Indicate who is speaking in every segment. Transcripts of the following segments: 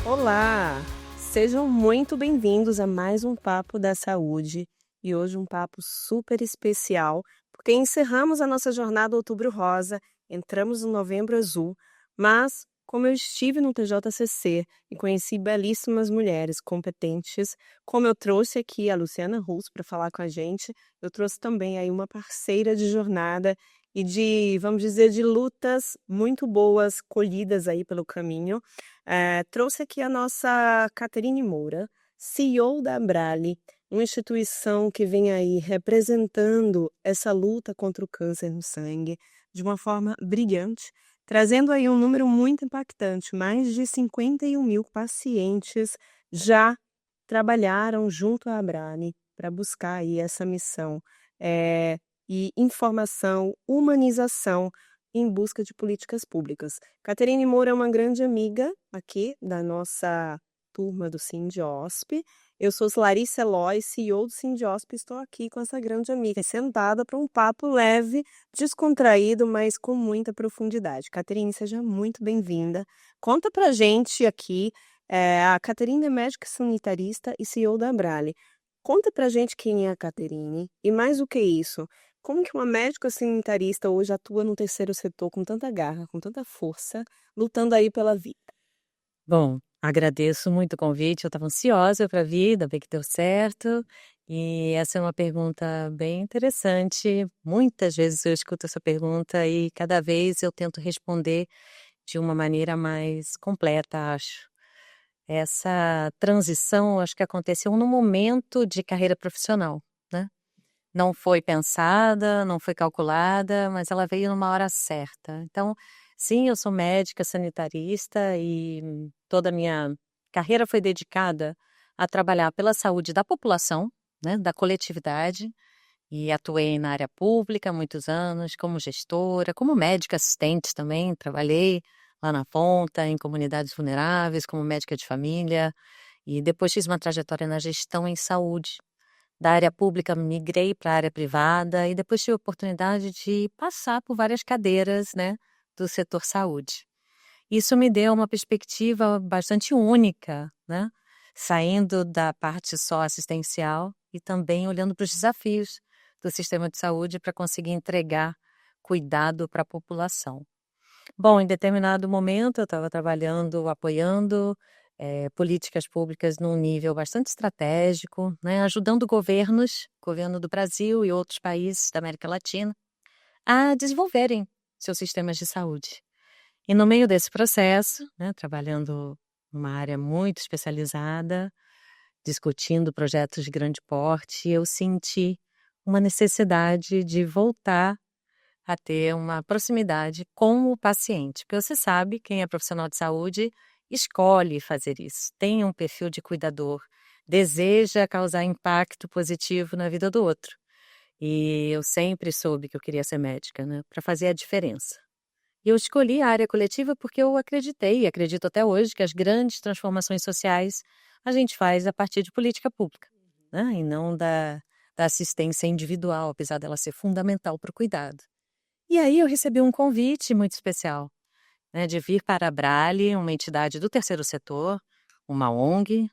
Speaker 1: Olá! Sejam muito bem-vindos a mais um Papo da Saúde e hoje um papo super especial, porque encerramos a nossa jornada Outubro Rosa, entramos no Novembro Azul, mas como eu estive no TJCC e conheci belíssimas mulheres competentes, como eu trouxe aqui a Luciana Russo para falar com a gente, eu trouxe também aí uma parceira de jornada e de, vamos dizer, de lutas muito boas colhidas aí pelo caminho. Trouxe aqui a nossa Caterine Moura, CEO da Abrale, uma instituição que vem aí representando essa luta contra o câncer no sangue de uma forma brilhante, trazendo aí um número muito impactante. Mais de 51.000 pacientes já trabalharam junto à Abrale para buscar aí essa missão, e informação, humanização em busca de políticas públicas. Caterine Moura é uma grande amiga aqui da nossa turma do Sindiosp. Eu sou Larissa Eloy, CEO do Sindiosp, e estou aqui com essa grande amiga, sentada para um papo leve, descontraído, mas com muita profundidade. Caterine, seja muito bem-vinda. Conta pra gente aqui, a Caterine é médica sanitarista e CEO da Abrale. Conta pra gente quem é a Caterine e mais do que isso, como que uma médica sanitarista hoje atua no terceiro setor com tanta garra, com tanta força, lutando aí pela vida?
Speaker 2: Bom, agradeço muito o convite, eu estava ansiosa para vir, ainda bem que deu certo. E essa é uma pergunta bem interessante. Muitas vezes eu escuto essa pergunta e cada vez eu tento responder de uma maneira mais completa, acho. Essa transição, acho que aconteceu num momento de carreira profissional, né? Não foi pensada, não foi calculada, mas ela veio numa hora certa. Então, sim, eu sou médica sanitarista e toda a minha carreira foi dedicada a trabalhar pela saúde da população, né, da coletividade, e atuei na área pública há muitos anos, como gestora, como médica assistente também, trabalhei lá na ponta, em comunidades vulneráveis, como médica de família, e depois fiz uma trajetória na gestão em saúde. Da área pública migrei para a área privada e depois tive a oportunidade de passar por várias cadeiras, né, do setor saúde. Isso me deu uma perspectiva bastante única, né, saindo da parte só assistencial e também olhando para os desafios do sistema de saúde para conseguir entregar cuidado para a população. Bom, em determinado momento eu estava trabalhando, apoiando, políticas públicas num nível bastante estratégico, né, ajudando governos, governo do Brasil e outros países da América Latina, a desenvolverem seus sistemas de saúde. E no meio desse processo, né, trabalhando numa área muito especializada, discutindo projetos de grande porte, eu senti uma necessidade de voltar a ter uma proximidade com o paciente, porque você sabe, quem é profissional de saúde escolhe fazer isso, tem um perfil de cuidador, deseja causar impacto positivo na vida do outro. E eu sempre soube que eu queria ser médica, né, para fazer a diferença. E eu escolhi a área coletiva porque eu acreditei, e acredito até hoje, que as grandes transformações sociais a gente faz a partir de política pública, né, e não da assistência individual, apesar dela ser fundamental para o cuidado. E aí eu recebi um convite muito especial, né, de vir para a Abrale, uma entidade do terceiro setor, uma ONG,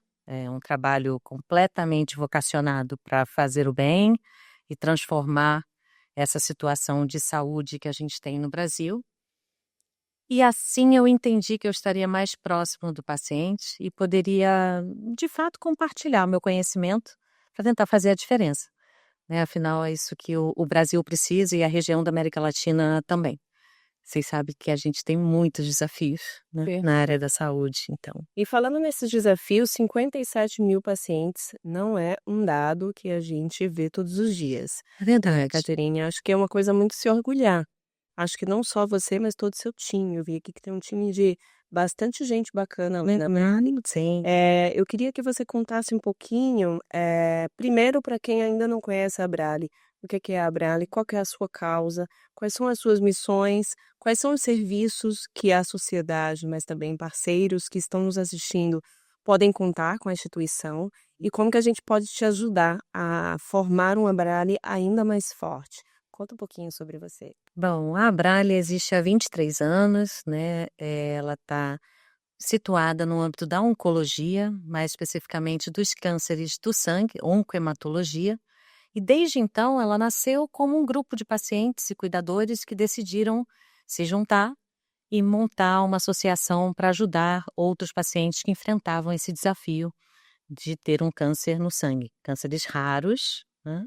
Speaker 2: um trabalho completamente vocacionado para fazer o bem e transformar essa situação de saúde que a gente tem no Brasil. E assim eu entendi que eu estaria mais próximo do paciente e poderia, de fato, compartilhar o meu conhecimento para tentar fazer a diferença, né? Afinal, é isso que o Brasil precisa e a região da América Latina também. Vocês sabem que a gente tem muitos desafios, né, na área da saúde, então.
Speaker 1: E falando nesses desafios, 57.000 pacientes não é um dado que a gente vê todos os dias.
Speaker 2: É verdade.
Speaker 1: Caterine, acho que é uma coisa muito se orgulhar. Acho que não só você, mas todo o seu time. Eu vi aqui que tem um time de bastante gente bacana lá na Abrale.
Speaker 2: Sim.
Speaker 1: Eu queria que você contasse um pouquinho, primeiro para quem ainda não conhece a Abrale, o que é a Abrale, qual que é a sua causa, quais são as suas missões, quais são os serviços que a sociedade, mas também parceiros que estão nos assistindo podem contar com a instituição e como que a gente pode te ajudar a formar uma Abrale ainda mais forte. Conta um pouquinho sobre você.
Speaker 2: Bom, a Abrale existe há 23 anos, né, ela está situada no âmbito da oncologia, mais especificamente dos cânceres do sangue, oncohematologia, e desde então ela nasceu como um grupo de pacientes e cuidadores que decidiram se juntar e montar uma associação para ajudar outros pacientes que enfrentavam esse desafio de ter um câncer no sangue, cânceres raros, né?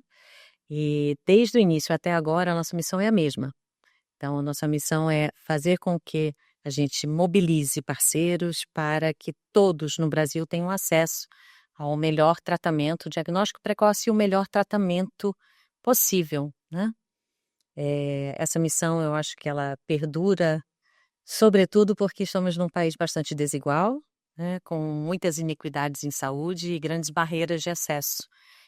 Speaker 2: E desde o início até agora a nossa missão é a mesma. Então a nossa missão é fazer com que a gente mobilize parceiros para que todos no Brasil tenham acesso ao melhor tratamento, diagnóstico precoce e o melhor tratamento possível, né? Essa missão eu acho que ela perdura, sobretudo porque estamos num país bastante desigual, né, com muitas iniquidades em saúde e grandes barreiras de acesso.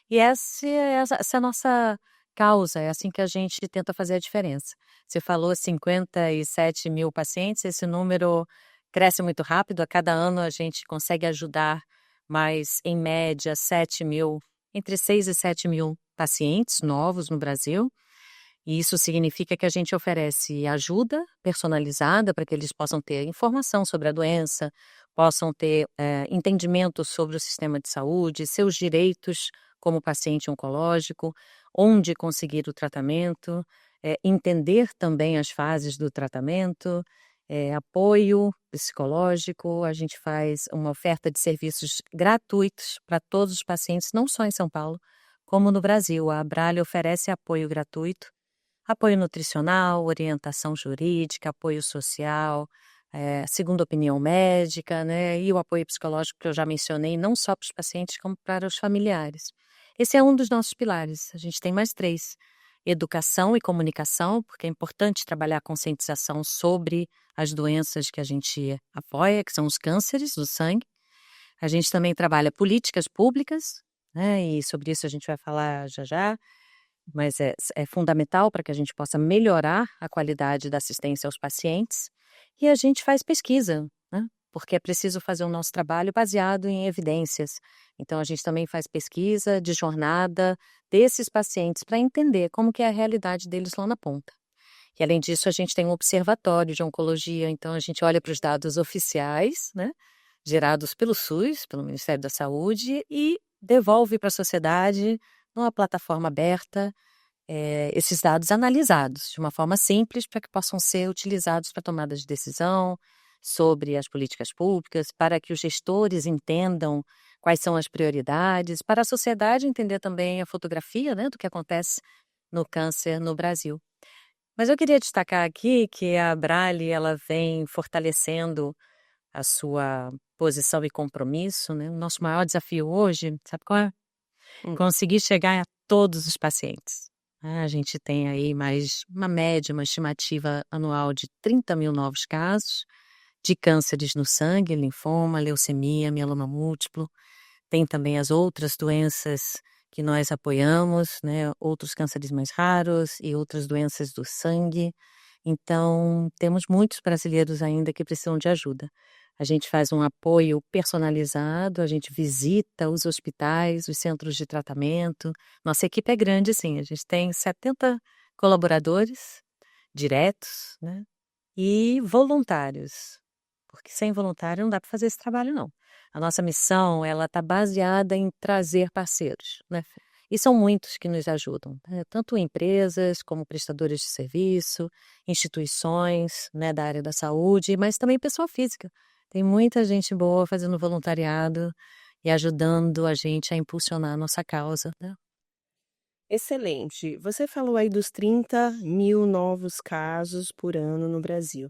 Speaker 2: E essa é a nossa causa, é assim que a gente tenta fazer a diferença. Você falou 57 mil pacientes, esse número cresce muito rápido, a cada ano a gente consegue ajudar mais, em média, 7 mil, entre 6 e 7 mil pacientes novos no Brasil. E isso significa que a gente oferece ajuda personalizada para que eles possam ter informação sobre a doença, possam ter entendimento sobre o sistema de saúde, seus direitos como paciente oncológico, onde conseguir o tratamento, entender também as fases do tratamento, apoio psicológico. A gente faz uma oferta de serviços gratuitos para todos os pacientes, não só em São Paulo, como no Brasil. A Abrale oferece apoio gratuito. Apoio nutricional, orientação jurídica, apoio social, segunda opinião médica, né? E o apoio psicológico que eu já mencionei, não só para os pacientes, como para os familiares. Esse é um dos nossos pilares. A gente tem mais 3. Educação e comunicação, porque é importante trabalhar a conscientização sobre as doenças que a gente apoia, que são os cânceres do sangue. A gente também trabalha políticas públicas, né? E sobre isso a gente vai falar já já. Mas é fundamental para que a gente possa melhorar a qualidade da assistência aos pacientes. E a gente faz pesquisa, né? Porque é preciso fazer o nosso trabalho baseado em evidências. Então, a gente também faz pesquisa de jornada desses pacientes para entender como que é a realidade deles lá na ponta. E, além disso, a gente tem um observatório de oncologia, então a gente olha para os dados oficiais, né? Gerados pelo SUS, pelo Ministério da Saúde, e devolve para a sociedade numa plataforma aberta, esses dados analisados de uma forma simples para que possam ser utilizados para tomada de decisão sobre as políticas públicas, para que os gestores entendam quais são as prioridades, para a sociedade entender também a fotografia, né, do que acontece no câncer no Brasil. Mas eu queria destacar aqui que a Abrale ela vem fortalecendo a sua posição e compromisso, né? O nosso maior desafio hoje, sabe qual é?
Speaker 1: Hum.
Speaker 2: Conseguir chegar a todos os pacientes. A gente tem aí mais uma média, uma estimativa anual de 30 mil novos casos de cânceres no sangue, linfoma, leucemia, mieloma múltiplo. Tem também as outras doenças que nós apoiamos, né? Outros cânceres mais raros e outras doenças do sangue. Então, temos muitos brasileiros ainda que precisam de ajuda. A gente faz um apoio personalizado, a gente visita os hospitais, os centros de tratamento. Nossa equipe é grande, sim, a gente tem 70 colaboradores diretos, né? E voluntários, porque sem voluntário não dá para fazer esse trabalho, não. A nossa missão, ela está baseada em trazer parceiros, né? E são muitos que nos ajudam, né? Tanto empresas como prestadores de serviço, instituições, né, da área da saúde, mas também pessoa física. Tem muita gente boa fazendo voluntariado e ajudando a gente a impulsionar a nossa causa, né?
Speaker 1: Excelente. Você falou aí dos 30 mil novos casos por ano no Brasil.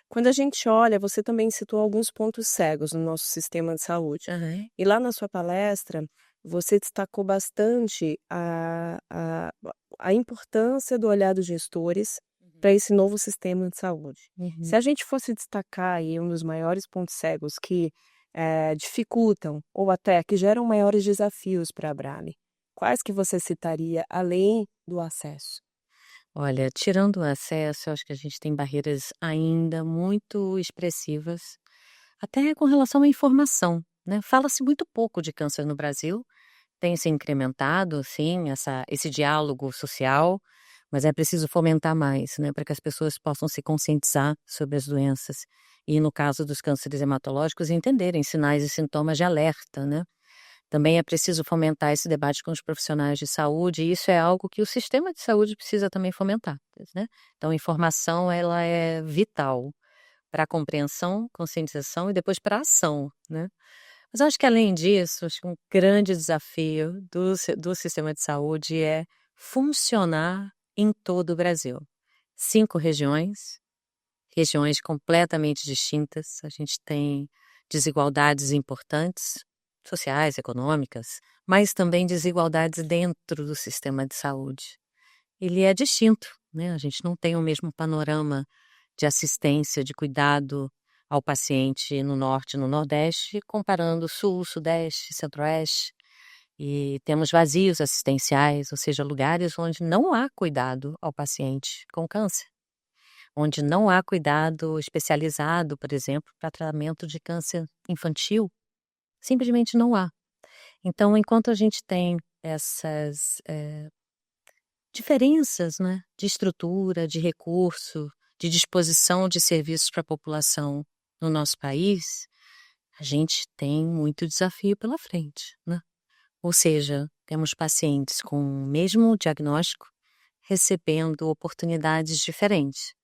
Speaker 1: Quando a gente olha, você também citou alguns pontos cegos no nosso sistema de saúde.
Speaker 2: Aham.
Speaker 1: E lá na sua palestra, você destacou bastante a importância do olhar dos gestores para esse novo sistema de saúde.
Speaker 2: Uhum.
Speaker 1: Se a gente fosse destacar aí um dos maiores pontos cegos que dificultam ou até que geram maiores desafios para a Abrale, quais que você citaria além do acesso?
Speaker 2: Olha, tirando o acesso, eu acho que a gente tem barreiras ainda muito expressivas, até com relação à informação, né? Fala-se muito pouco de câncer no Brasil, tem se incrementado, sim, esse diálogo social, mas é preciso fomentar mais, né, para que as pessoas possam se conscientizar sobre as doenças e, no caso dos cânceres hematológicos, entenderem sinais e sintomas de alerta, né. Também é preciso fomentar esse debate com os profissionais de saúde, e isso é algo que o sistema de saúde precisa também fomentar, né. Então a informação ela é vital para a compreensão, conscientização e depois para a ação, né. Mas eu acho que além disso, acho que um grande desafio do sistema de saúde é funcionar em todo o Brasil. 5 regiões, regiões completamente distintas, a gente tem desigualdades importantes, sociais, econômicas, mas também desigualdades dentro do sistema de saúde. Ele é distinto, né, a gente não tem o mesmo panorama de assistência, de cuidado ao paciente no norte e no nordeste, comparando sul, sudeste, centro-oeste. E temos vazios assistenciais, ou seja, lugares onde não há cuidado ao paciente com câncer, onde não há cuidado especializado, por exemplo, para tratamento de câncer infantil, simplesmente não há. Então, enquanto a gente tem essas diferenças, né, de estrutura, de recurso, de disposição de serviços para a população no nosso país, a gente tem muito desafio pela frente, né? Ou seja, temos pacientes com o mesmo diagnóstico recebendo oportunidades diferentes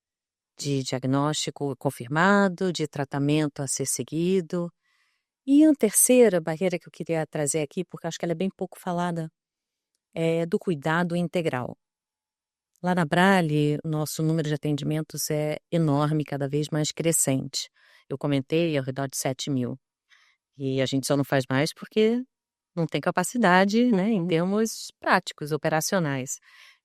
Speaker 2: de diagnóstico confirmado, de tratamento a ser seguido. E a terceira barreira que eu queria trazer aqui, porque acho que ela é bem pouco falada, é do cuidado integral. Lá na Brale, o nosso número de atendimentos é enorme, cada vez mais crescente. Eu comentei ao redor de 7.000. E a gente só não faz mais porque não tem capacidade, né, em termos práticos, operacionais.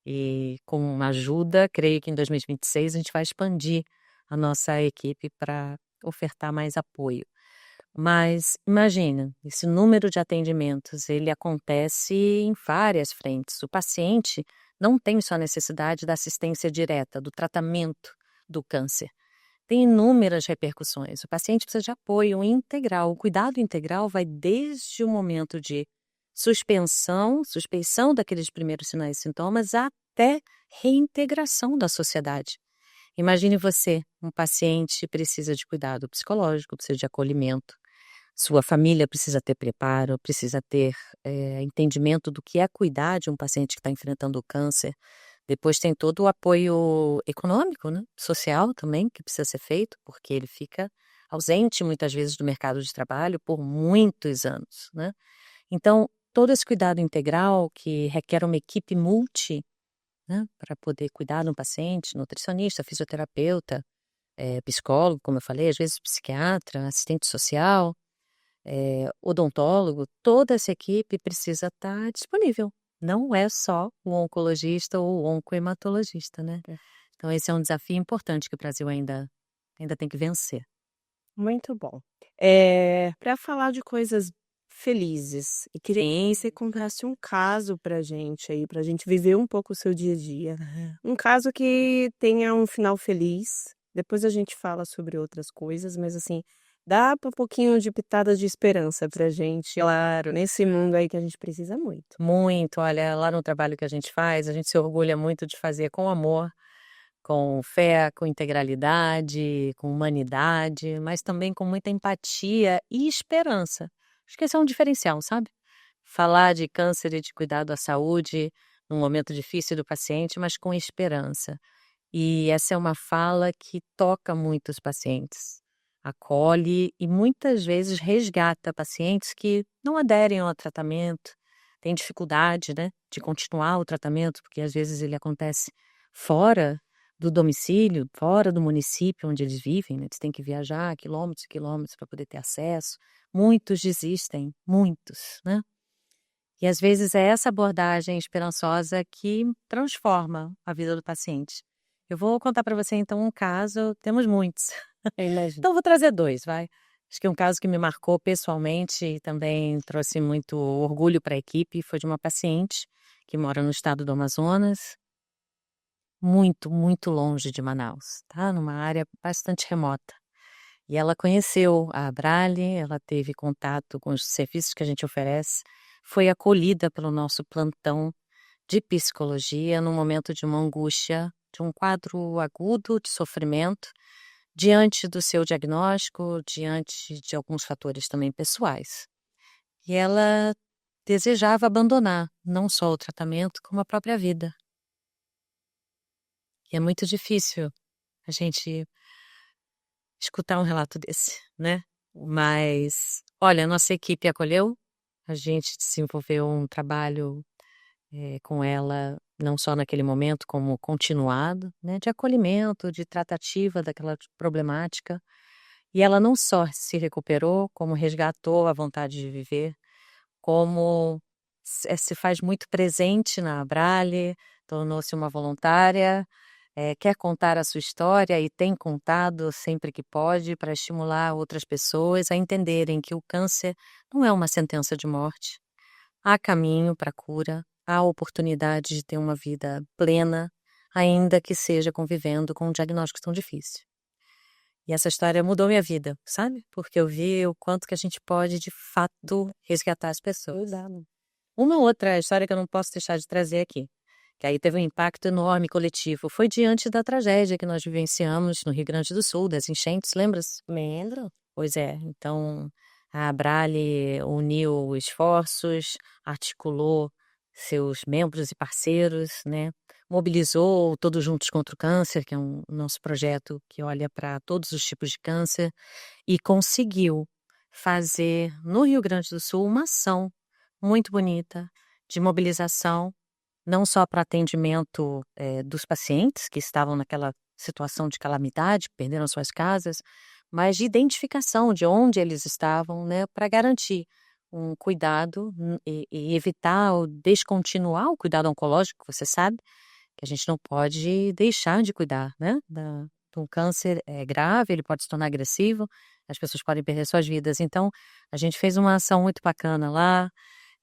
Speaker 2: E com uma ajuda, creio que em 2026 a gente vai expandir a nossa equipe para ofertar mais apoio. Mas imagina, esse número de atendimentos, ele acontece em várias frentes. O paciente não tem só necessidade da assistência direta, do tratamento do câncer. Tem inúmeras repercussões. O paciente precisa de apoio integral. O cuidado integral vai desde o momento de suspeição daqueles primeiros sinais e sintomas, até reintegração da sociedade. Imagine você, um paciente precisa de cuidado psicológico, precisa de acolhimento. Sua família precisa ter preparo, precisa ter entendimento do que é cuidar de um paciente que está enfrentando o câncer. Depois tem todo o apoio econômico, né, social também, que precisa ser feito, porque ele fica ausente muitas vezes do mercado de trabalho por muitos anos, né. Então, todo esse cuidado integral que requer uma equipe multi, né, para poder cuidar de um paciente, nutricionista, fisioterapeuta, psicólogo, como eu falei, às vezes psiquiatra, assistente social, odontólogo, toda essa equipe precisa estar disponível. Não é só o oncologista ou o oncohematologista, né. Então esse é um desafio importante que o Brasil ainda tem que vencer.
Speaker 1: Muito bom. Pra falar de coisas felizes, e queria que você contasse um caso pra gente aí, pra gente viver um pouco o seu dia a dia. Um caso que tenha um final feliz, depois a gente fala sobre outras coisas, mas assim, dá um pouquinho de pitada de esperança pra gente,
Speaker 2: Claro.
Speaker 1: nesse mundo aí que a gente precisa muito.
Speaker 2: Muito, olha, lá no trabalho que a gente se orgulha muito de fazer com amor, com fé, com integralidade, com humanidade, mas também com muita empatia e esperança. Acho que esse é um diferencial, sabe? Falar de câncer e de cuidado à saúde num momento difícil do paciente, mas com esperança. E essa é uma fala que toca muito os pacientes, acolhe e muitas vezes resgata pacientes que não aderem ao tratamento, têm dificuldade, né, de continuar o tratamento, porque às vezes ele acontece fora do domicílio, fora do município onde eles vivem, né, eles têm que viajar quilômetros e quilômetros para poder ter acesso. Muitos desistem, muitos, né? E às vezes é essa abordagem esperançosa que transforma a vida do paciente. Eu vou contar para você então um caso, temos muitos.
Speaker 1: Eu imagino.
Speaker 2: Então vou trazer 2, vai. Acho que um caso que me marcou pessoalmente e também trouxe muito orgulho para a equipe foi de uma paciente que mora no estado do Amazonas, muito, muito longe de Manaus, tá, numa área bastante remota. E ela conheceu a Abrale, ela teve contato com os serviços que a gente oferece, foi acolhida pelo nosso plantão de psicologia num momento de uma angústia, de um quadro agudo de sofrimento, diante do seu diagnóstico, diante de alguns fatores também pessoais. E ela desejava abandonar não só o tratamento, como a própria vida. E é muito difícil a gente escutar um relato desse, né? Mas, olha, a nossa equipe acolheu, a gente desenvolveu um trabalho com ela, não só naquele momento, como continuado, né, de acolhimento, de tratativa daquela problemática. E ela não só se recuperou, como resgatou a vontade de viver, como se faz muito presente na Abrale, tornou-se uma voluntária, quer contar a sua história e tem contado sempre que pode para estimular outras pessoas a entenderem que o câncer não é uma sentença de morte. Há caminho para a cura, há oportunidade de ter uma vida plena, ainda que seja convivendo com um diagnóstico tão difícil. E essa história mudou minha vida, sabe? Porque eu vi o quanto que a gente pode, de fato, resgatar as pessoas.
Speaker 1: Cuidado.
Speaker 2: Uma outra história que eu não posso deixar de trazer aqui, que aí teve um impacto enorme coletivo, foi diante da tragédia que nós vivenciamos no Rio Grande do Sul, das enchentes, lembra-se?
Speaker 1: Lembro.
Speaker 2: Pois é, então a Abrale uniu esforços, articulou seus membros e parceiros, né? Mobilizou Todos Juntos contra o Câncer, que é um nosso projeto que olha para todos os tipos de câncer, e conseguiu fazer no Rio Grande do Sul uma ação muito bonita de mobilização, não só para atendimento dos pacientes que estavam naquela situação de calamidade, que perderam suas casas, mas de identificação de onde eles estavam, né, para garantir um cuidado e evitar ou descontinuar o cuidado oncológico, você sabe, que a gente não pode deixar de cuidar, né? Um câncer é grave, ele pode se tornar agressivo, as pessoas podem perder suas vidas. Então, a gente fez uma ação muito bacana lá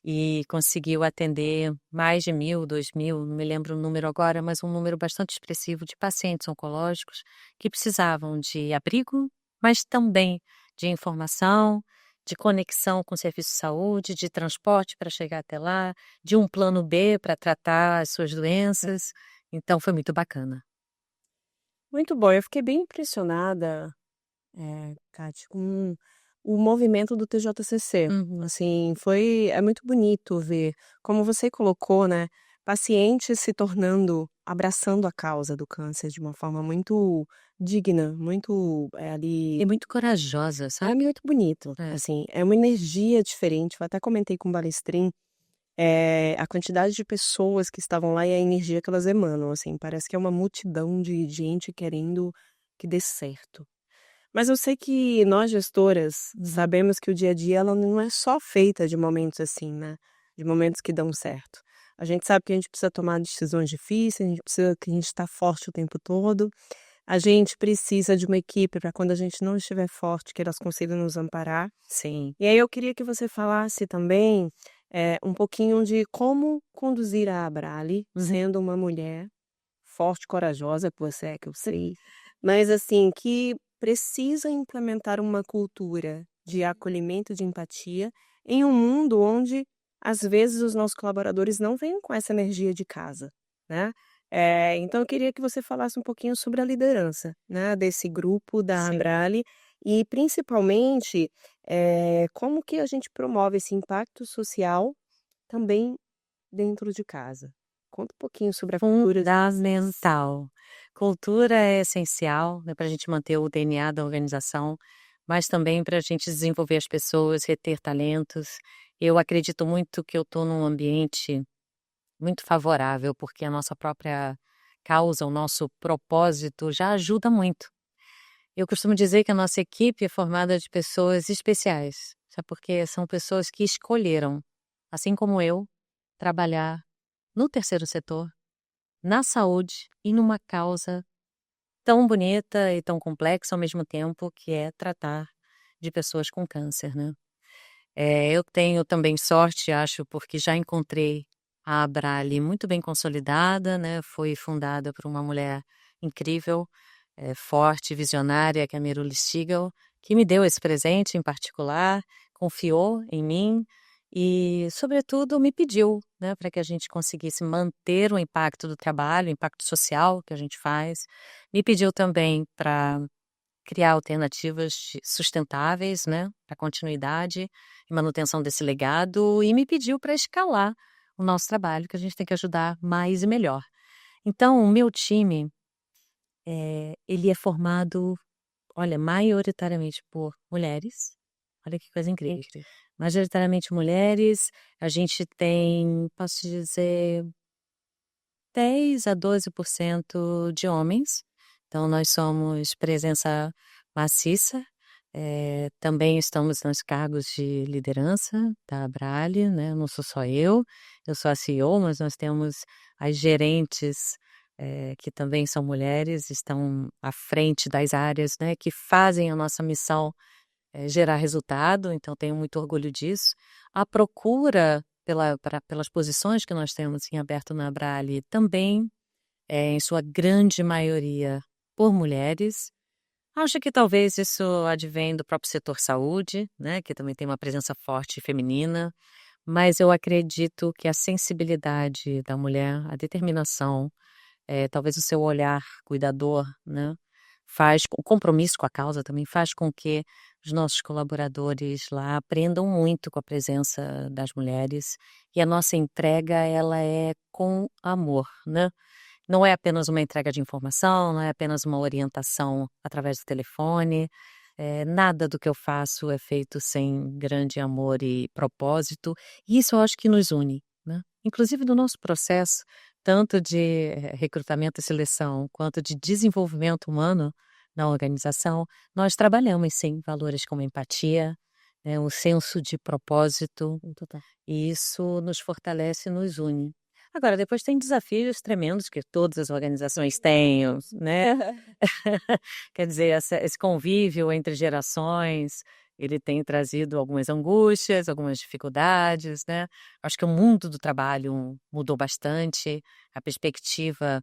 Speaker 2: e conseguiu atender mais de 1.000, 2.000, não me lembro o número agora, mas um número bastante expressivo de pacientes oncológicos que precisavam de abrigo, mas também de informação, de conexão com o serviço de saúde, de transporte para chegar até lá, de um plano B para tratar as suas doenças. Então foi muito bacana.
Speaker 1: Muito bom, eu fiquei bem impressionada, Kate, com o movimento do TJCC.
Speaker 2: Uhum.
Speaker 1: Assim, é muito bonito ver, como você colocou, né, pacientes se tornando, abraçando a causa do câncer de uma forma muito digna, muito, ali.
Speaker 2: E muito corajosa,
Speaker 1: É
Speaker 2: sabe?
Speaker 1: muito bonito,
Speaker 2: É.
Speaker 1: assim, é uma energia diferente. Eu até comentei com o Balestrin, a quantidade de pessoas que estavam lá e a energia que elas emanam, assim, parece que é uma multidão de gente querendo que dê certo. Mas eu sei que nós gestoras sabemos que o dia a dia ela não é só feita de momentos assim, né, de momentos que dão certo. A gente sabe que a gente precisa tomar decisões difíceis, a gente precisa que a gente está forte o tempo todo. A gente precisa de uma equipe para quando a gente não estiver forte, que elas consigam nos amparar.
Speaker 2: Sim.
Speaker 1: E aí eu queria que você falasse também, um pouquinho de como conduzir a Abrale, sendo uma mulher forte e corajosa, que você é, que eu sei, mas assim, que precisa implementar uma cultura de acolhimento, de empatia, em um mundo onde, às vezes, os nossos colaboradores não vêm com essa energia de casa, né. Então eu queria que você falasse um pouquinho sobre a liderança, né, desse grupo da
Speaker 2: Sim.
Speaker 1: Abrale e principalmente, como que a gente promove esse impacto social também dentro de casa. Conta um pouquinho sobre a cultura de vocês.
Speaker 2: Fundamental. Cultura é essencial, né, para a gente manter o DNA da organização, mas também para a gente desenvolver as pessoas, reter talentos. Eu acredito muito que eu estou num ambiente muito favorável, porque a nossa própria causa, o nosso propósito já ajuda muito. Eu costumo dizer que a nossa equipe é formada de pessoas especiais, sabe? Porque são pessoas que escolheram, assim como eu, trabalhar no terceiro setor, na saúde e numa causa tão bonita e tão complexa ao mesmo tempo, que é tratar de pessoas com câncer, né? Eu tenho também sorte, acho, porque já encontrei a Abrale muito bem consolidada, né? Foi fundada por uma mulher incrível, forte, visionária, que é a Miruli Stigl, que me deu esse presente em particular, confiou em mim e, sobretudo, me pediu, né, para que a gente conseguisse manter o impacto do trabalho, o impacto social que a gente faz. Me pediu também para criar alternativas sustentáveis, né, para continuidade e manutenção desse legado, e me pediu para escalar o nosso trabalho, que a gente tem que ajudar mais e melhor. Então, o meu time, ele é formado, olha, maioritariamente por mulheres. Olha que coisa incrível.
Speaker 1: Incrível.
Speaker 2: Majoritariamente mulheres, a gente tem, posso te dizer, 10 a 12% de homens. Então nós somos presença maciça, também estamos nos cargos de liderança da Abrale, né, não sou só eu sou a CEO, mas nós temos as gerentes, que também são mulheres, estão à frente das áreas, né, que fazem a nossa missão gerar resultado, então tenho muito orgulho disso. A procura pelas posições que nós temos em aberto na Abrale também é, em sua grande maioria, por mulheres. Acho que talvez isso advém do próprio setor saúde, né, que também tem uma presença forte feminina, mas eu acredito que a sensibilidade da mulher, a determinação, talvez o seu olhar cuidador, né, o compromisso com a causa também faz com que os nossos colaboradores lá aprendam muito com a presença das mulheres, e a nossa entrega ela é com amor, né. Não é apenas uma entrega de informação, não é apenas uma orientação através do telefone, nada do que eu faço é feito sem grande amor e propósito, e isso eu acho que nos une, né. Inclusive no nosso processo, tanto de recrutamento e seleção, quanto de desenvolvimento humano na organização, nós trabalhamos sim valores como empatia, né, um senso de propósito,
Speaker 1: Total.
Speaker 2: e isso nos fortalece e nos une. Agora, depois tem desafios tremendos que todas as organizações têm, né? Quer dizer, esse convívio entre gerações, ele tem trazido algumas angústias, algumas dificuldades, né? Acho que o mundo do trabalho mudou bastante, a perspectiva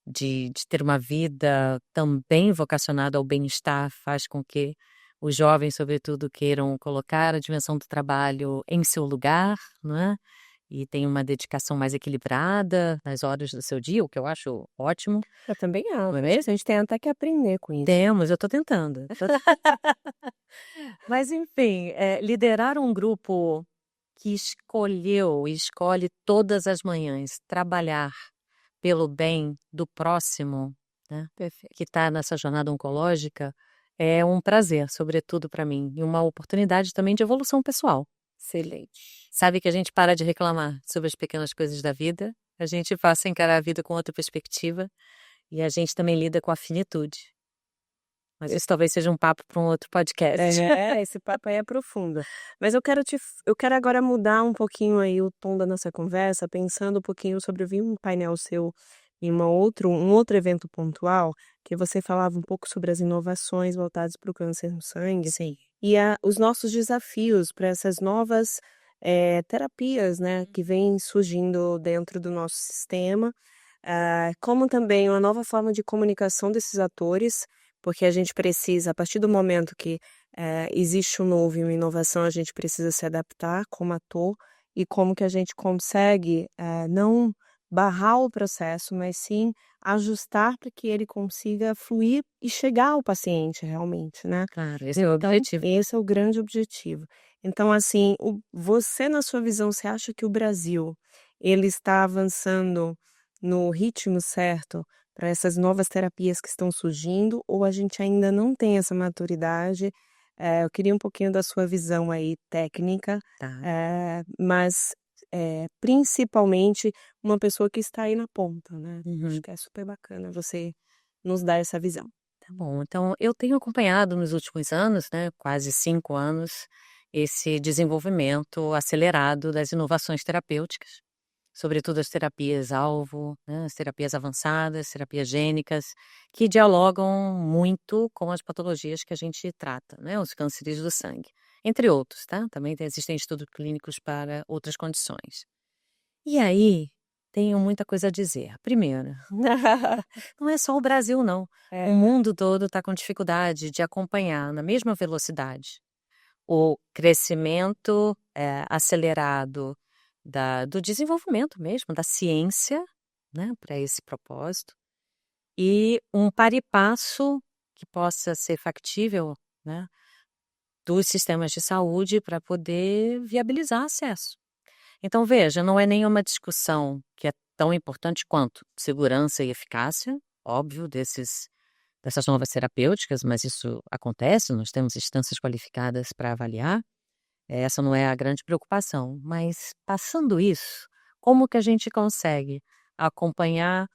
Speaker 2: de ter uma vida também vocacionada ao bem-estar faz com que os jovens, sobretudo, queiram colocar a dimensão do trabalho em seu lugar, não é? E tem uma dedicação mais equilibrada nas horas do seu dia, o que eu acho ótimo,
Speaker 1: Eu também acho.
Speaker 2: não é mesmo?
Speaker 1: A gente tem até que aprender com isso.
Speaker 2: Temos, eu estou tentando. Mas enfim, liderar um grupo que escolheu e escolhe todas as manhãs trabalhar pelo bem do próximo, né,
Speaker 1: Perfeito.
Speaker 2: que está nessa jornada oncológica, é um prazer, sobretudo para mim, e uma oportunidade também de evolução pessoal.
Speaker 1: Excelente.
Speaker 2: Sabe que a gente para de reclamar sobre as pequenas coisas da vida, a gente passa a encarar a vida com outra perspectiva e a gente também lida com a finitude. Mas isso talvez seja um papo para um outro podcast.
Speaker 1: Esse papo aí é profundo. Mas eu quero agora mudar um pouquinho aí o tom da nossa conversa, pensando um pouquinho sobre eu vi um painel seu em um outro evento pontual, que você falava um pouco sobre as inovações voltadas para o câncer no sangue
Speaker 2: Sim.
Speaker 1: e os nossos desafios para essas novas, terapias, né, que vêm surgindo dentro do nosso sistema, como também uma nova forma de comunicação desses atores, porque a gente precisa, a partir do momento que, existe um novo e uma inovação, a gente precisa se adaptar como ator, e como que a gente consegue, não barrar o processo, mas sim ajustar para que ele consiga fluir e chegar ao paciente realmente, né.
Speaker 2: Claro, esse é o
Speaker 1: Então,
Speaker 2: objetivo.
Speaker 1: esse é o grande objetivo. Então, assim, você na sua visão, você acha que o Brasil, ele está avançando no ritmo certo para essas novas terapias que estão surgindo, ou a gente ainda não tem essa maturidade? Eu queria um pouquinho da sua visão aí técnica,
Speaker 2: Tá.
Speaker 1: mas, principalmente uma pessoa que está aí na ponta, né. Acho
Speaker 2: Uhum.
Speaker 1: que é super bacana você nos dar essa visão.
Speaker 2: Tá bom, então eu tenho acompanhado nos últimos anos, né, quase 5 anos, esse desenvolvimento acelerado das inovações terapêuticas, sobretudo as terapias-alvo, né, as terapias avançadas, terapias gênicas, que dialogam muito com as patologias que a gente trata, né, os cânceres do sangue, entre outros, tá? Também existem estudos clínicos para outras condições. E aí, tenho muita coisa a dizer. Primeiro, não é só o Brasil não, o
Speaker 1: É.
Speaker 2: mundo todo está com dificuldade de acompanhar na mesma velocidade o crescimento acelerado do desenvolvimento mesmo, da ciência, né, para esse propósito, e um par e passo que possa ser factível, né, dos sistemas de saúde para poder viabilizar acesso. Então, veja, não é nenhuma discussão que é tão importante quanto segurança e eficácia, óbvio, dessas novas terapêuticas, mas isso acontece, nós temos instâncias qualificadas para avaliar, essa não é a grande preocupação. Mas, passando isso, como que a gente consegue acompanhar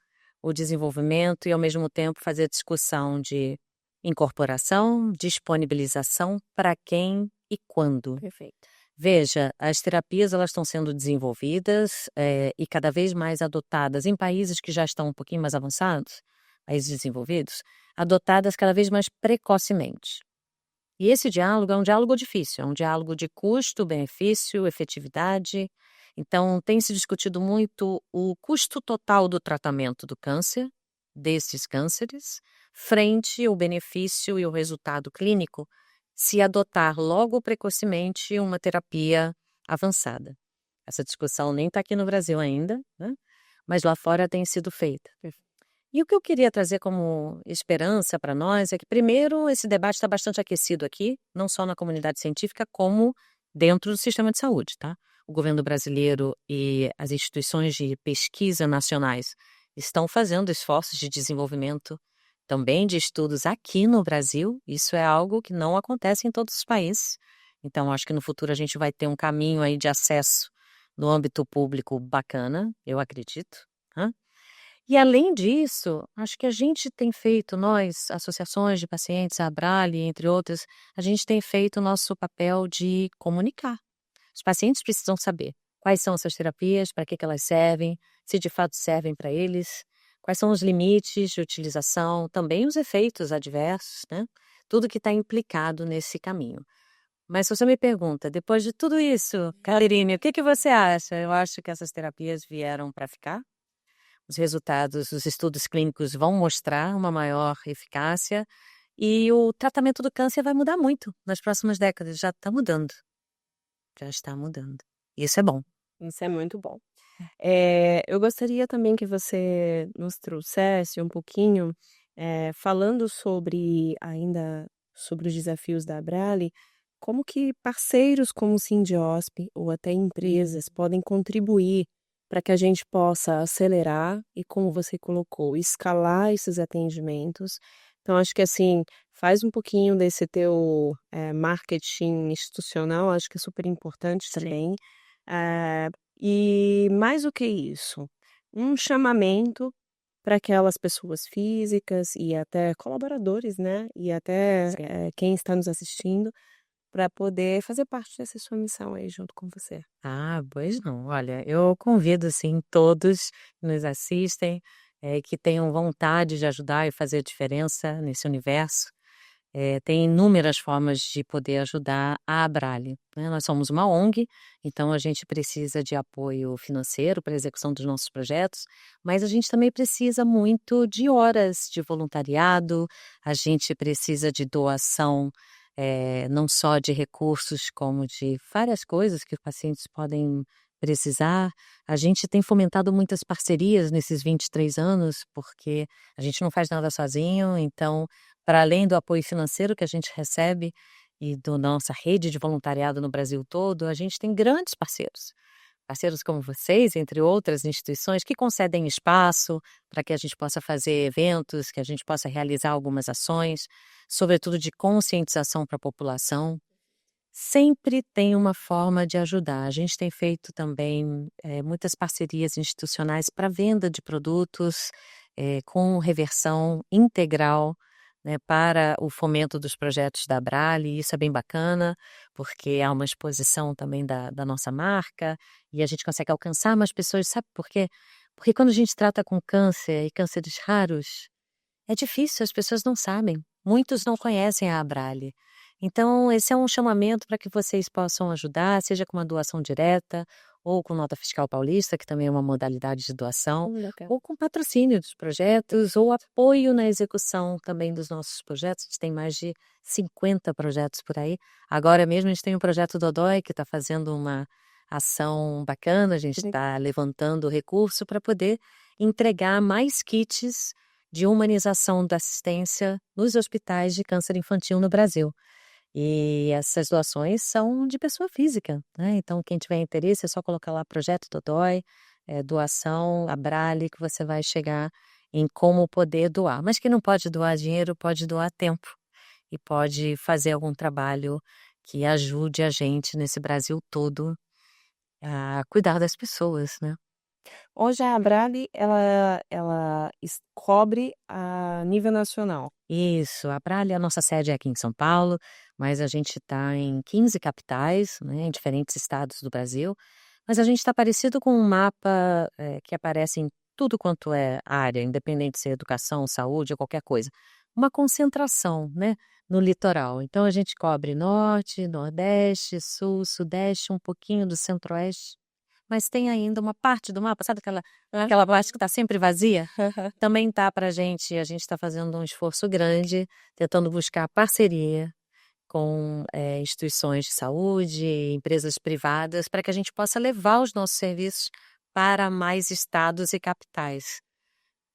Speaker 2: o desenvolvimento e, ao mesmo tempo, fazer discussão de incorporação, disponibilização, para quem e quando?
Speaker 1: Perfeito.
Speaker 2: Veja, as terapias elas estão sendo desenvolvidas e cada vez mais adotadas em países que já estão um pouquinho mais avançados, países desenvolvidos, adotadas cada vez mais precocemente. E esse diálogo é um diálogo difícil, é um diálogo de custo, benefício, efetividade. Então, tem se discutido muito o custo total do tratamento do câncer, desses cânceres, frente ao benefício e o resultado clínico, se adotar logo precocemente uma terapia avançada. Essa discussão nem está aqui no Brasil ainda, né? Mas lá fora tem sido feita. E o que eu queria trazer como esperança para nós é que, primeiro, esse debate está bastante aquecido aqui, não só na comunidade científica, como dentro do sistema de saúde, tá? O governo brasileiro e as instituições de pesquisa nacionais estão fazendo esforços de desenvolvimento também de estudos aqui no Brasil. Isso é algo que não acontece em todos os países. Então, acho que no futuro a gente vai ter um caminho aí de acesso no âmbito público bacana, eu acredito, né? E além disso, acho que a gente tem feito, nós, associações de pacientes, a Abrale, entre outras, a gente tem feito o nosso papel de comunicar. Os pacientes precisam saber quais são essas terapias, para que elas servem, se de fato servem para eles, quais são os limites de utilização, também os efeitos adversos, né? Tudo que está implicado nesse caminho. Mas se você me pergunta, depois de tudo isso, Caterine, o que que você acha? Eu acho que essas terapias vieram para ficar. Os resultados, os estudos clínicos vão mostrar uma maior eficácia e o tratamento do câncer vai mudar muito nas próximas décadas. Já está mudando. Já está mudando. Isso é bom.
Speaker 1: Isso é muito bom. Eu gostaria também que você nos trouxesse um pouquinho, falando sobre os desafios da Abrale, como que parceiros como o Sindiosp ou até empresas podem contribuir para que a gente possa acelerar e, como você colocou, escalar esses atendimentos. Então, acho que assim, faz um pouquinho desse teu marketing institucional, acho que é super importante também. Eh, e mais do que isso, um chamamento para aquelas pessoas físicas e até colaboradores, né, e até, quem está nos assistindo, para poder fazer parte dessa sua missão aí junto com você.
Speaker 2: Ah, pois não. Olha, eu convido, assim, todos que nos assistem, que tenham vontade de ajudar e fazer diferença nesse universo. Tem inúmeras formas de poder ajudar a Abrale, né? Nós somos uma ONG, então a gente precisa de apoio financeiro para a execução dos nossos projetos, mas a gente também precisa muito de horas de voluntariado, a gente precisa de doação, não só de recursos, como de várias coisas que os pacientes podem precisar. A gente tem fomentado muitas parcerias nesses 23 anos, porque a gente não faz nada sozinho, então, para além do apoio financeiro que a gente recebe e da nossa rede de voluntariado no Brasil todo, a gente tem grandes parceiros. Parceiros como vocês, entre outras instituições, que concedem espaço para que a gente possa fazer eventos, que a gente possa realizar algumas ações, sobretudo de conscientização para a população. Sempre tem uma forma de ajudar. A gente tem feito também muitas parcerias institucionais para venda de produtos com reversão integral, né, para o fomento dos projetos da Abrale. E isso é bem bacana, porque há uma exposição também da nossa marca e a gente consegue alcançar mais pessoas. Sabe por quê? Porque quando a gente trata com câncer e cânceres raros, é difícil, as pessoas não sabem. Muitos não conhecem a Abrale. Então, esse é um chamamento para que vocês possam ajudar, seja com uma doação direta ou com nota fiscal paulista, que também é uma modalidade de doação,
Speaker 1: Legal.
Speaker 2: ou com patrocínio dos projetos, ou apoio na execução também dos nossos projetos. A gente tem mais de 50 projetos por aí. Agora mesmo a gente tem o projeto Dodói, que está fazendo uma ação bacana, a gente está levantando recurso para poder entregar mais kits de humanização da assistência nos hospitais de câncer infantil no Brasil. E essas doações são de pessoa física, né? Então, quem tiver interesse, é só colocar lá Projeto Dodói, doação, Abrale, que você vai chegar em como poder doar. Mas quem não pode doar dinheiro, pode doar tempo e pode fazer algum trabalho que ajude a gente nesse Brasil todo a cuidar das pessoas, né?
Speaker 1: Hoje a Abrale, ela cobre a nível nacional.
Speaker 2: Isso, a Abrale, a nossa sede é aqui em São Paulo, mas a gente está em 15 capitais, né, em diferentes estados do Brasil. Mas a gente está parecido com um mapa que aparece em tudo quanto é área, independente se é educação, saúde ou qualquer coisa. Uma concentração, né, no litoral. Então a gente cobre norte, nordeste, sul, sudeste, um pouquinho do centro-oeste. Mas tem ainda uma parte do mapa, sabe aquela parte que está sempre vazia? Também tá para a gente está fazendo um esforço grande, tentando buscar parceria com instituições de saúde, empresas privadas, para que a gente possa levar os nossos serviços para mais estados e capitais.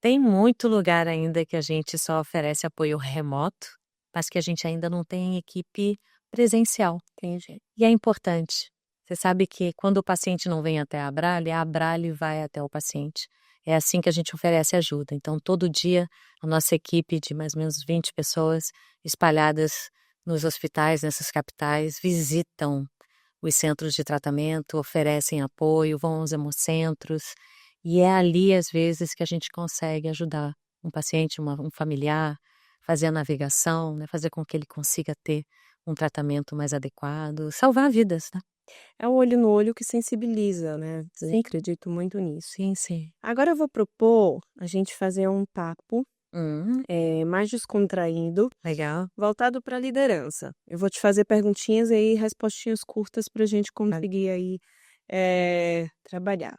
Speaker 2: Tem muito lugar ainda que a gente só oferece apoio remoto, mas que a gente ainda não tem equipe presencial.
Speaker 1: Entendi.
Speaker 2: E é importante. Você sabe que quando o paciente não vem até a Abrale vai até o paciente. É assim que a gente oferece ajuda. Então, todo dia, a nossa equipe de mais ou menos 20 pessoas espalhadas nos hospitais, nessas capitais, visitam os centros de tratamento, oferecem apoio, vão aos hemocentros. E é ali, às vezes, que a gente consegue ajudar um paciente, um familiar, fazer a navegação, né, fazer com que ele consiga ter um tratamento mais adequado, salvar vidas, né?
Speaker 1: É o olho no olho que sensibiliza, né? Eu
Speaker 2: Sim,
Speaker 1: acredito muito nisso.
Speaker 2: sim, sim.
Speaker 1: Agora eu vou propor a gente fazer um papo
Speaker 2: Hum,
Speaker 1: mais descontraído,
Speaker 2: legal.
Speaker 1: voltado para a liderança. Eu vou te fazer perguntinhas aí, respostinhas curtas para a gente conseguir aí trabalhar.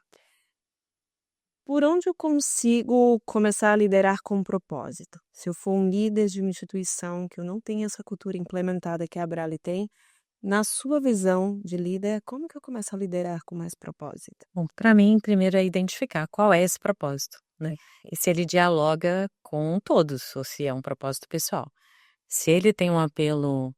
Speaker 1: Por onde eu consigo começar a liderar com propósito? Se eu for um líder de uma instituição que eu não tenho essa cultura implementada que a Abrale tem, na sua visão de líder, como que eu começo a liderar com mais propósito?
Speaker 2: Bom, para mim, primeiro é identificar qual é esse propósito, né? E se ele dialoga com todos, ou se é um propósito pessoal. Se ele tem um apelo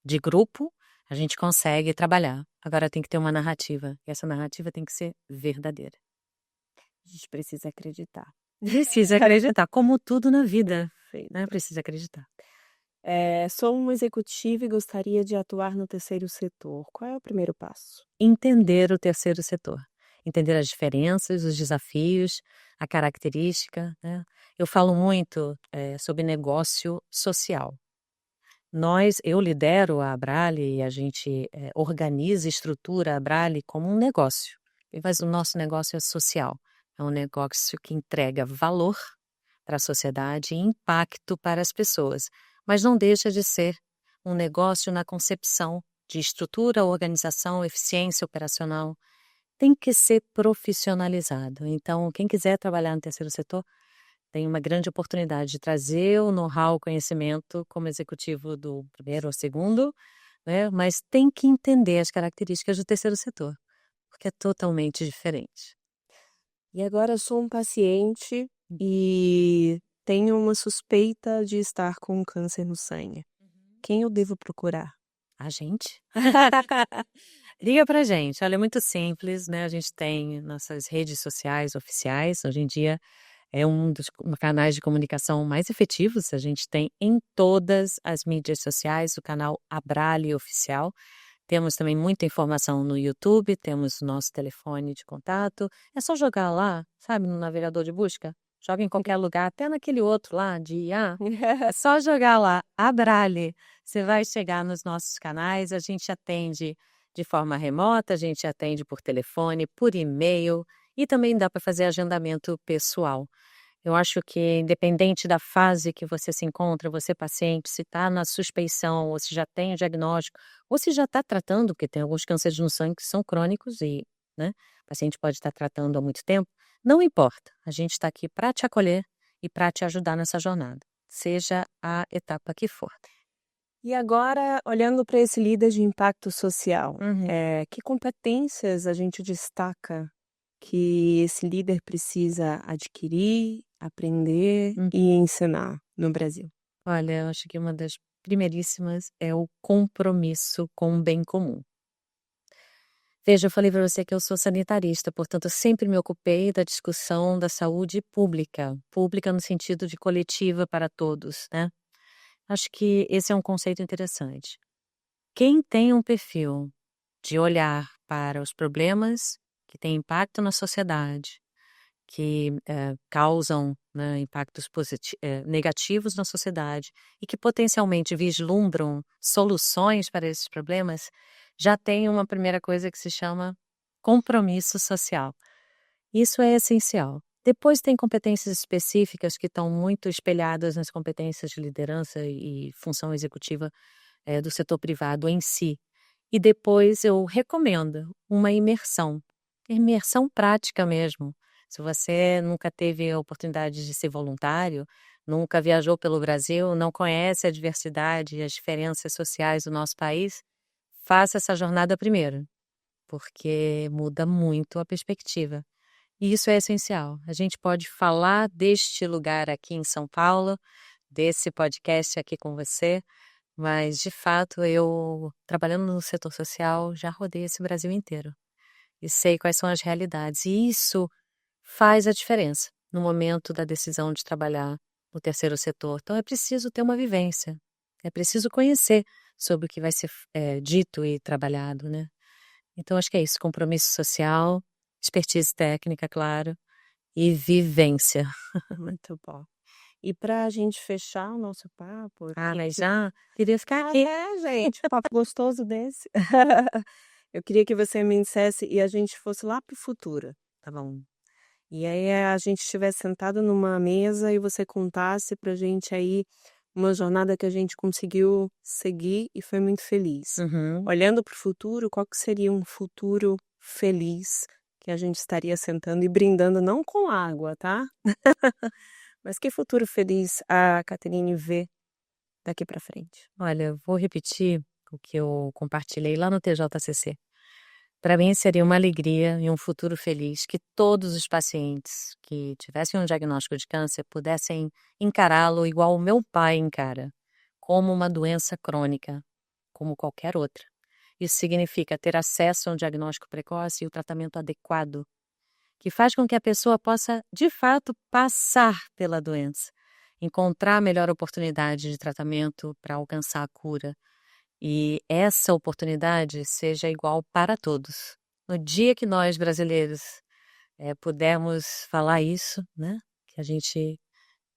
Speaker 2: de grupo, a gente consegue trabalhar. Agora tem que ter uma narrativa, e essa narrativa tem que ser verdadeira.
Speaker 1: A gente precisa acreditar.
Speaker 2: Precisa acreditar, como tudo na vida, né?
Speaker 1: Perfeito.
Speaker 2: Precisa acreditar.
Speaker 1: Sou uma executiva e gostaria de atuar no terceiro setor. Qual é o primeiro passo?
Speaker 2: Entender o terceiro setor, entender as diferenças, os desafios, a característica, né. Eu falo muito, sobre negócio social. Eu lidero a Abrale e a gente, organiza e estrutura a Abrale como um negócio, mas o nosso negócio é social, é um negócio que entrega valor para a sociedade e impacto para as pessoas, mas não deixa de ser um negócio na concepção de estrutura, organização, eficiência operacional, tem que ser profissionalizado. Então, quem quiser trabalhar no terceiro setor tem uma grande oportunidade de trazer o know-how, o conhecimento como executivo do primeiro ou segundo, né? Mas tem que entender as características do terceiro setor, porque é totalmente diferente.
Speaker 1: E agora eu sou um paciente e tenho uma suspeita de estar com câncer no sangue. Quem eu devo procurar?
Speaker 2: A gente? Liga pra gente. Olha, é muito simples, né? A gente tem nossas redes sociais oficiais. Hoje em dia é um dos canais de comunicação mais efetivos. A gente tem em todas as mídias sociais o canal Abrale Oficial. Temos também muita informação no YouTube, temos o nosso telefone de contato. É só jogar lá, sabe, no navegador de busca. Joga em qualquer lugar, até naquele outro lá de IA. É só jogar lá, Abrale. Você vai chegar nos nossos canais. A gente atende de forma remota, a gente atende por telefone, por e-mail e também dá para fazer agendamento pessoal. Eu acho que independente da fase que você se encontra, você paciente, se está na suspeição, ou se já tem o diagnóstico, ou se já está tratando, porque tem alguns cânceres no sangue que são crônicos e né? O paciente pode estar tratando há muito tempo, não importa. A gente está aqui para te acolher e para te ajudar nessa jornada, seja a etapa que for.
Speaker 1: E agora, olhando para esse líder de impacto social,
Speaker 2: Uhum.
Speaker 1: que competências a gente destaca que esse líder precisa adquirir, aprender
Speaker 2: Hum.
Speaker 1: e ensinar no Brasil?
Speaker 2: Olha, eu acho que uma das primeiríssimas é o compromisso com o bem comum. Veja, eu falei para você que eu sou sanitarista, portanto, eu sempre me ocupei da discussão da saúde pública, pública no sentido de coletiva para todos, né? Acho que esse é um conceito interessante. Quem tem um perfil de olhar para os problemas que têm impacto na sociedade, que causam, né, impactos negativos na sociedade e que potencialmente vislumbram soluções para esses problemas, já tem uma primeira coisa que se chama compromisso social. Isso é essencial. Depois tem competências específicas que estão muito espelhadas nas competências de liderança e função executiva do setor privado em si. E depois eu recomendo uma imersão prática mesmo. Se você nunca teve a oportunidade de ser voluntário, nunca viajou pelo Brasil, não conhece a diversidade e as diferenças sociais do nosso país, faça essa jornada primeiro, porque muda muito a perspectiva. E isso é essencial. A gente pode falar deste lugar aqui em São Paulo, desse podcast aqui com você, mas de fato eu, trabalhando no setor social, já rodei esse Brasil inteiro e sei quais são as realidades. E isso faz a diferença no momento da decisão de trabalhar no terceiro setor. Então é preciso ter uma vivência, é preciso conhecer sobre o que vai ser dito e trabalhado, né? Então acho que é isso, compromisso social, expertise técnica, claro, e vivência.
Speaker 1: Muito bom. E para a gente fechar o nosso papo, eu
Speaker 2: Ah,
Speaker 1: queria
Speaker 2: mas
Speaker 1: que
Speaker 2: já queria ficar aqui.
Speaker 1: gente, um papo gostoso desse. Eu queria que você me dissesse e a gente fosse lá para o futuro, tá bom? E aí a gente estivesse sentado numa mesa e você contasse pra gente aí uma jornada que a gente conseguiu seguir e foi muito feliz.
Speaker 2: Uhum.
Speaker 1: Olhando para o futuro, qual que seria um futuro feliz que a gente estaria sentando e brindando não com água, tá? Mas que futuro feliz a Caterine vê daqui para frente?
Speaker 2: Olha, eu vou repetir o que eu compartilhei lá no TJCC. Para mim seria uma alegria e um futuro feliz que todos os pacientes que tivessem um diagnóstico de câncer pudessem encará-lo igual o meu pai encara, como uma doença crônica, como qualquer outra. Isso significa ter acesso a um diagnóstico precoce e o tratamento adequado, que faz com que a pessoa possa, de fato, passar pela doença, encontrar a melhor oportunidade de tratamento para alcançar a cura. E essa oportunidade seja igual para todos. No dia que nós, brasileiros, pudermos falar isso, né, que a gente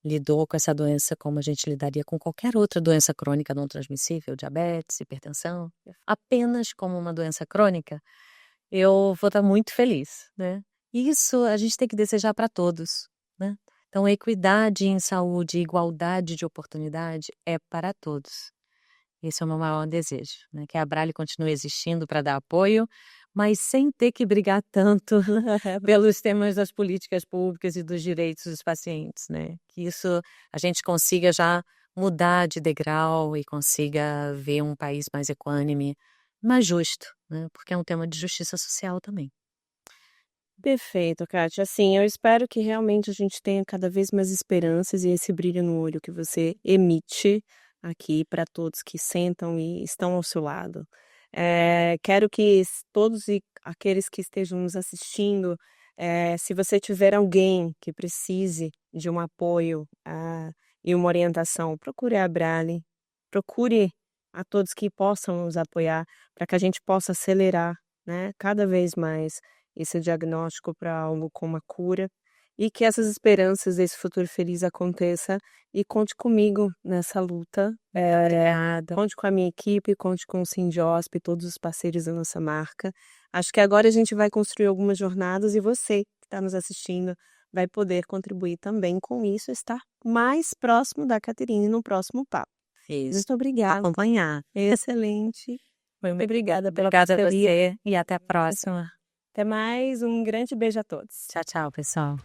Speaker 2: lidou com essa doença como a gente lidaria com qualquer outra doença crônica não transmissível, diabetes, hipertensão, apenas como uma doença crônica, eu vou estar muito feliz, né. Isso a gente tem que desejar para todos, né. Então equidade em saúde, igualdade de oportunidade é para todos. Esse é o meu maior desejo, né, que a Abrale continue existindo para dar apoio, mas sem ter que brigar tanto pelos temas das políticas públicas e dos direitos dos pacientes, né. Que isso a gente consiga já mudar de degrau e consiga ver um país mais equânime, mais justo, né, porque é um tema de justiça social também.
Speaker 1: Perfeito, Kátia. Assim, eu espero que realmente a gente tenha cada vez mais esperanças e esse brilho no olho que você emite aqui para todos que sentam e estão ao seu lado. Quero que todos e aqueles que estejam nos assistindo, se você tiver alguém que precise de um apoio e uma orientação, procure a Abrale, procure a todos que possam nos apoiar para que a gente possa acelerar, né, cada vez mais esse diagnóstico para algo como a cura, e que essas esperanças desse futuro feliz aconteça e conte comigo nessa luta,
Speaker 2: Obrigada.
Speaker 1: conte com a minha equipe, conte com o Sindiosp e todos os parceiros da nossa marca. Acho que agora a gente vai construir algumas jornadas e você que está nos assistindo vai poder contribuir também com isso, estar mais próximo da Caterine no próximo papo.
Speaker 2: Isso.
Speaker 1: Muito obrigada.
Speaker 2: Acompanhar.
Speaker 1: Excelente. Muito obrigada pela
Speaker 2: Obrigada a
Speaker 1: parceria.
Speaker 2: você e até a próxima.
Speaker 1: Até mais, um grande beijo a todos.
Speaker 2: Tchau, tchau, pessoal.